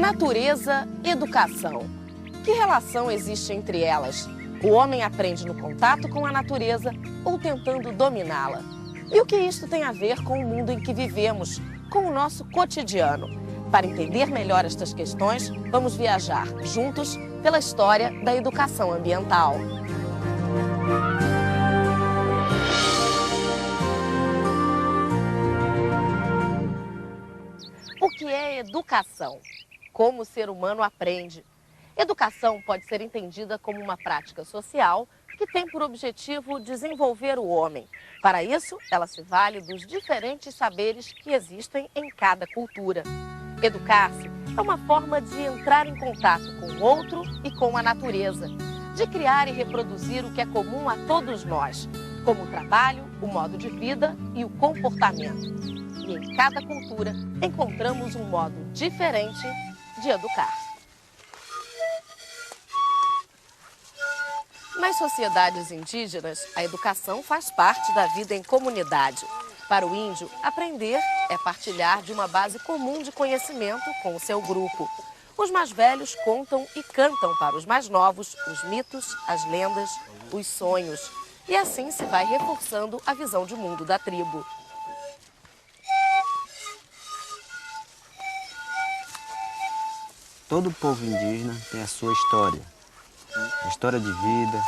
Natureza, educação. Que relação existe entre elas? O homem aprende no contato com a natureza ou tentando dominá-la? E o que isto tem a ver com o mundo em que vivemos, com o nosso cotidiano? Para entender melhor estas questões, vamos viajar juntos pela história da educação ambiental. O que é educação? Como o ser humano aprende? Educação pode ser entendida como uma prática social que tem por objetivo desenvolver o homem. Para isso, ela se vale dos diferentes saberes que existem em cada cultura. Educar-se é uma forma de entrar em contato com o outro e com a natureza, de criar e reproduzir o que é comum a todos nós, como o trabalho, o modo de vida e o comportamento. E em cada cultura encontramos um modo diferente de educar. Nas sociedades indígenas, a educação faz parte da vida em comunidade. Para o índio, aprender é partilhar de uma base comum de conhecimento com o seu grupo. Os mais velhos contam e cantam para os mais novos os mitos, as lendas, os sonhos. E assim se vai reforçando a visão de mundo da tribo. Todo povo indígena tem a sua história. A história de vida,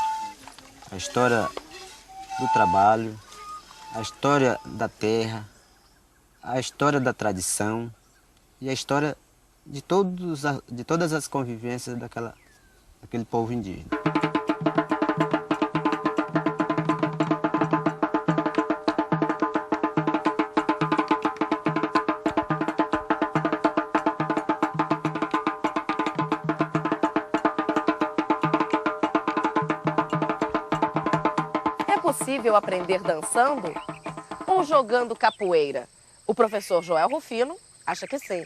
a história do trabalho, a história da terra, a história da tradição e a história de todas as convivências daquele povo indígena. É possível aprender dançando ou jogando capoeira? O professor Joel Rufino acha que sim.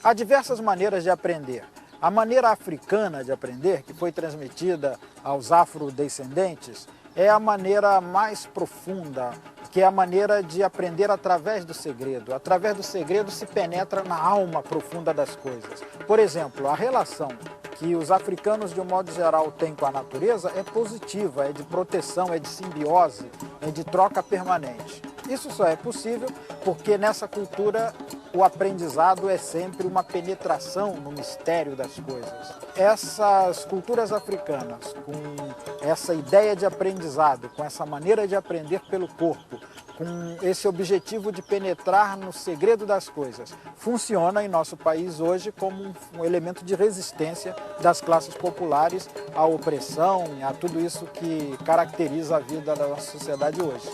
Há diversas maneiras de aprender. A maneira africana de aprender, que foi transmitida aos afrodescendentes, é a maneira mais profunda, que é a maneira de aprender através do segredo. Através do segredo se penetra na alma profunda das coisas. Por exemplo, a relação que os africanos, de um modo geral, têm com a natureza é positiva, é de proteção, é de simbiose, é de troca permanente. Isso só é possível porque nessa cultura o aprendizado é sempre uma penetração no mistério das coisas. Essas culturas africanas, com essa ideia de aprendizado, com essa maneira de aprender pelo corpo, com esse objetivo de penetrar no segredo das coisas, funciona em nosso país hoje como um elemento de resistência das classes populares à opressão, a tudo isso que caracteriza a vida da nossa sociedade hoje.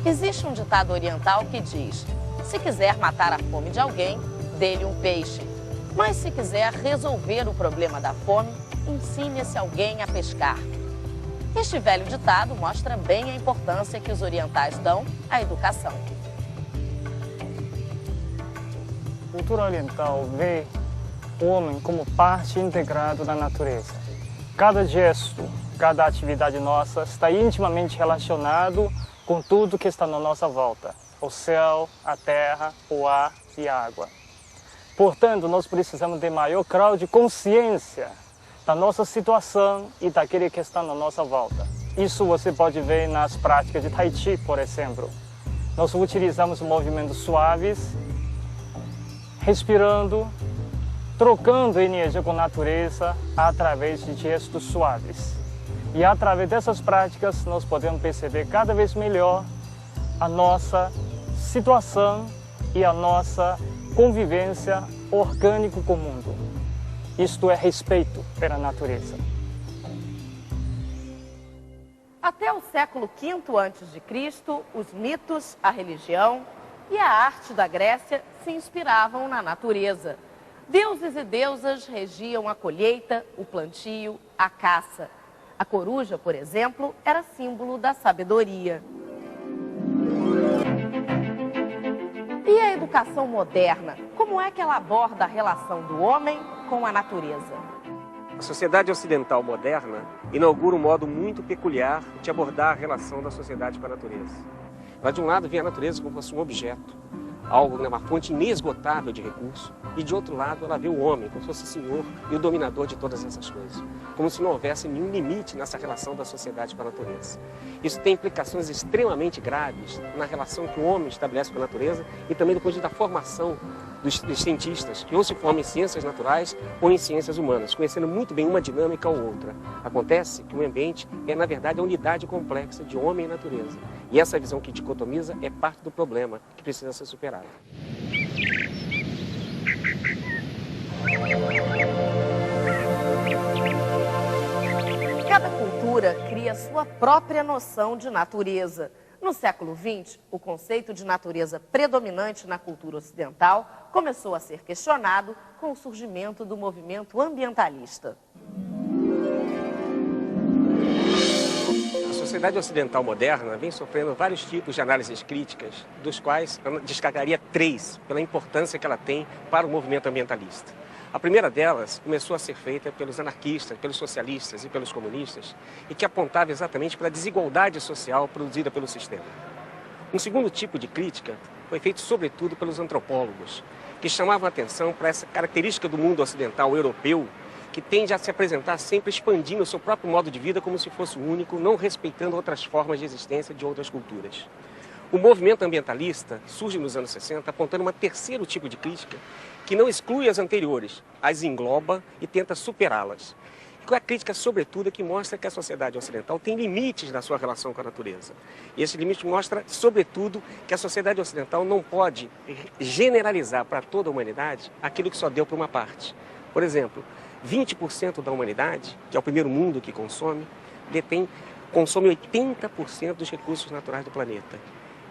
Existe um ditado oriental que diz: se quiser matar a fome de alguém, dê-lhe um peixe. Mas se quiser resolver o problema da fome, ensine esse alguém a pescar. Este velho ditado mostra bem a importância que os orientais dão à educação. A cultura oriental vê o homem como parte integrada da natureza. Cada gesto, cada atividade nossa está intimamente relacionado com tudo que está na nossa volta, o céu, a terra, o ar e a água. Portanto, nós precisamos de maior grau de consciência da nossa situação e daquele que está na nossa volta. Isso você pode ver nas práticas de Tai Chi, por exemplo. Nós utilizamos movimentos suaves, respirando, trocando energia com a natureza através de gestos suaves. E através dessas práticas nós podemos perceber cada vez melhor a nossa situação e a nossa convivência orgânica com o mundo. Isto é respeito pela natureza. Até o século V a.C., os mitos, a religião e a arte da Grécia se inspiravam na natureza. Deuses e deusas regiam a colheita, o plantio, a caça. A coruja, por exemplo, era símbolo da sabedoria. E a educação moderna? Como é que ela aborda a relação do homem com a natureza? A sociedade ocidental moderna inaugura um modo muito peculiar de abordar a relação da sociedade com a natureza. Ela, de um lado, vê a natureza como fosse um objeto, algo, né, uma fonte inesgotável de recursos, e de outro lado ela vê o homem como se fosse o senhor e o dominador de todas essas coisas, como se não houvesse nenhum limite nessa relação da sociedade com a natureza. Isso tem implicações extremamente graves na relação que o homem estabelece com a natureza e também do ponto de vista da formação dos cientistas, que ou se formam em ciências naturais ou em ciências humanas, conhecendo muito bem uma dinâmica ou outra. Acontece que o meio ambiente é, na verdade, a unidade complexa de homem e natureza. E essa visão que dicotomiza é parte do problema que precisa ser superado. Cada cultura cria sua própria noção de natureza. No século XX, o conceito de natureza predominante na cultura ocidental começou a ser questionado com o surgimento do movimento ambientalista. A sociedade ocidental moderna vem sofrendo vários tipos de análises críticas, dos quais eu destacaria 3 pela importância que ela tem para o movimento ambientalista. A primeira delas começou a ser feita pelos anarquistas, pelos socialistas e pelos comunistas, e que apontava exatamente para a desigualdade social produzida pelo sistema. Um segundo tipo de crítica foi feito sobretudo pelos antropólogos, que chamavam a atenção para essa característica do mundo ocidental europeu, que tende a se apresentar sempre expandindo o seu próprio modo de vida como se fosse o único, não respeitando outras formas de existência de outras culturas. O movimento ambientalista surge nos anos 60 apontando um terceiro tipo de crítica que não exclui as anteriores, as engloba e tenta superá-las. A crítica, sobretudo, é que mostra que a sociedade ocidental tem limites na sua relação com a natureza. E esse limite mostra, sobretudo, que a sociedade ocidental não pode generalizar para toda a humanidade aquilo que só deu para uma parte. Por exemplo, 20% da humanidade, que é o primeiro mundo que consome 80% dos recursos naturais do planeta.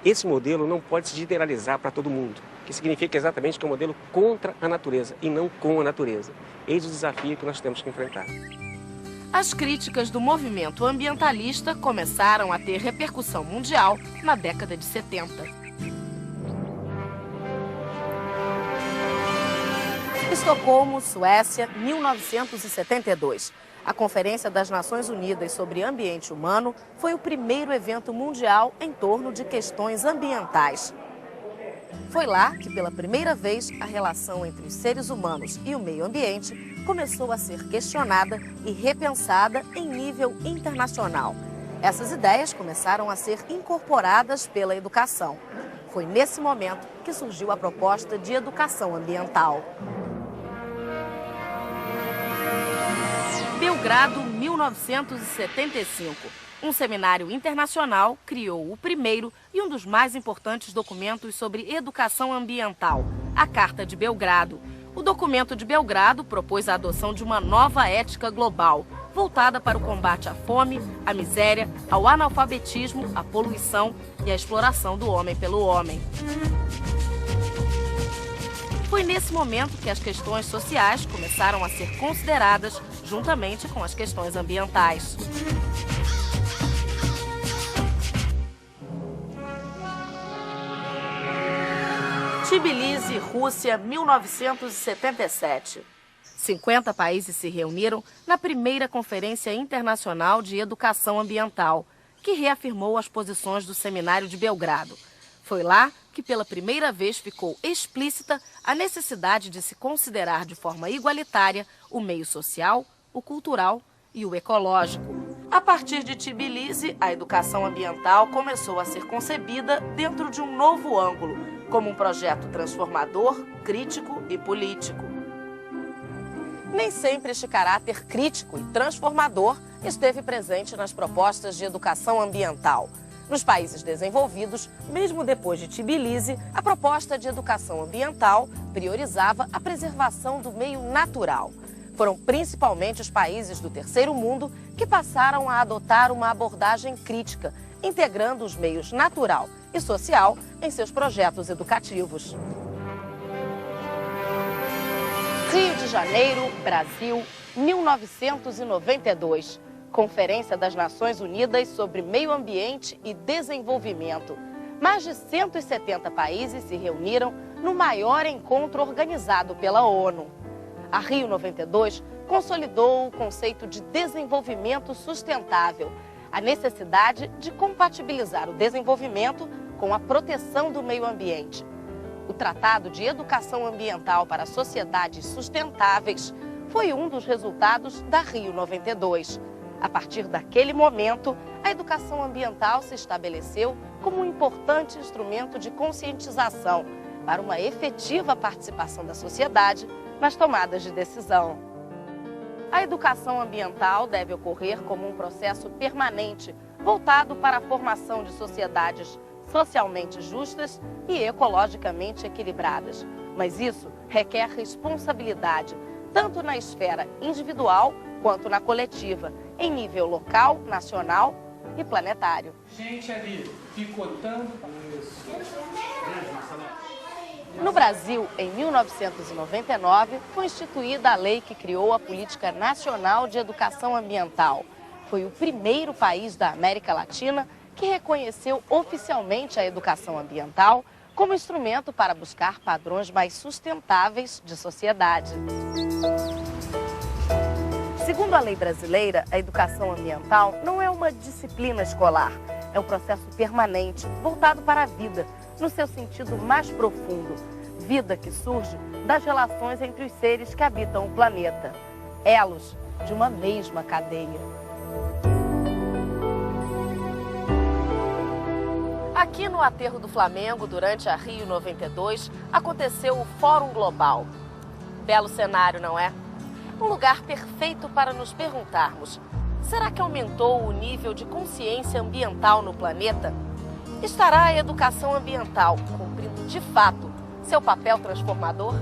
Esse modelo não pode se generalizar para todo mundo, que significa exatamente que é um modelo contra a natureza e não com a natureza. Eis o desafio que nós temos que enfrentar. As críticas do movimento ambientalista começaram a ter repercussão mundial na década de 70. Estocolmo, Suécia, 1972. A Conferência das Nações Unidas sobre Ambiente Humano foi o primeiro evento mundial em torno de questões ambientais. Foi lá que, pela primeira vez, a relação entre os seres humanos e o meio ambiente começou a ser questionada e repensada em nível internacional. Essas ideias começaram a ser incorporadas pela educação. Foi nesse momento que surgiu a proposta de educação ambiental. Belgrado, 1975. Um seminário internacional criou o primeiro e um dos mais importantes documentos sobre educação ambiental, a Carta de Belgrado. O documento de Belgrado propôs a adoção de uma nova ética global, voltada para o combate à fome, à miséria, ao analfabetismo, à poluição e à exploração do homem pelo homem. Foi nesse momento que as questões sociais começaram a ser consideradas juntamente com as questões ambientais. Tbilisi, Rússia, 1977. 50 países se reuniram na primeira Conferência Internacional de Educação Ambiental, que reafirmou as posições do Seminário de Belgrado. Foi lá que pela primeira vez ficou explícita a necessidade de se considerar de forma igualitária o meio social, o cultural e o ecológico. A partir de Tbilisi, a educação ambiental começou a ser concebida dentro de um novo ângulo, como um projeto transformador, crítico e político. Nem sempre este caráter crítico e transformador esteve presente nas propostas de educação ambiental. Nos países desenvolvidos, mesmo depois de Tbilisi, a proposta de educação ambiental priorizava a preservação do meio natural. Foram principalmente os países do terceiro mundo que passaram a adotar uma abordagem crítica, integrando os meios natural e social em seus projetos educativos. Rio de Janeiro, Brasil, 1992. Conferência das Nações Unidas sobre Meio Ambiente e Desenvolvimento. Mais de 170 países se reuniram no maior encontro organizado pela ONU. A Rio 92 consolidou o conceito de desenvolvimento sustentável, a necessidade de compatibilizar o desenvolvimento com a proteção do meio ambiente. O Tratado de Educação Ambiental para Sociedades Sustentáveis foi um dos resultados da Rio 92. A partir daquele momento, a educação ambiental se estabeleceu como um importante instrumento de conscientização para uma efetiva participação da sociedade nas tomadas de decisão. A educação ambiental deve ocorrer como um processo permanente, voltado para a formação de sociedades socialmente justas e ecologicamente equilibradas. Mas isso requer responsabilidade, tanto na esfera individual quanto na coletiva, em nível local, nacional e planetário. Gente ali, picotando. No Brasil, em 1999, foi instituída a lei que criou a Política Nacional de Educação Ambiental. Foi o primeiro país da América Latina que reconheceu oficialmente a educação ambiental como instrumento para buscar padrões mais sustentáveis de sociedade. Segundo a lei brasileira, a educação ambiental não é uma disciplina escolar, é um processo permanente, voltado para a vida, no seu sentido mais profundo. Vida que surge das relações entre os seres que habitam o planeta, elos de uma mesma cadeia. Aqui no Aterro do Flamengo, durante a Rio 92, aconteceu o Fórum Global. Belo cenário, não é? Um lugar perfeito para nos perguntarmos: será que aumentou o nível de consciência ambiental no planeta? Estará a educação ambiental cumprindo de fato seu papel transformador?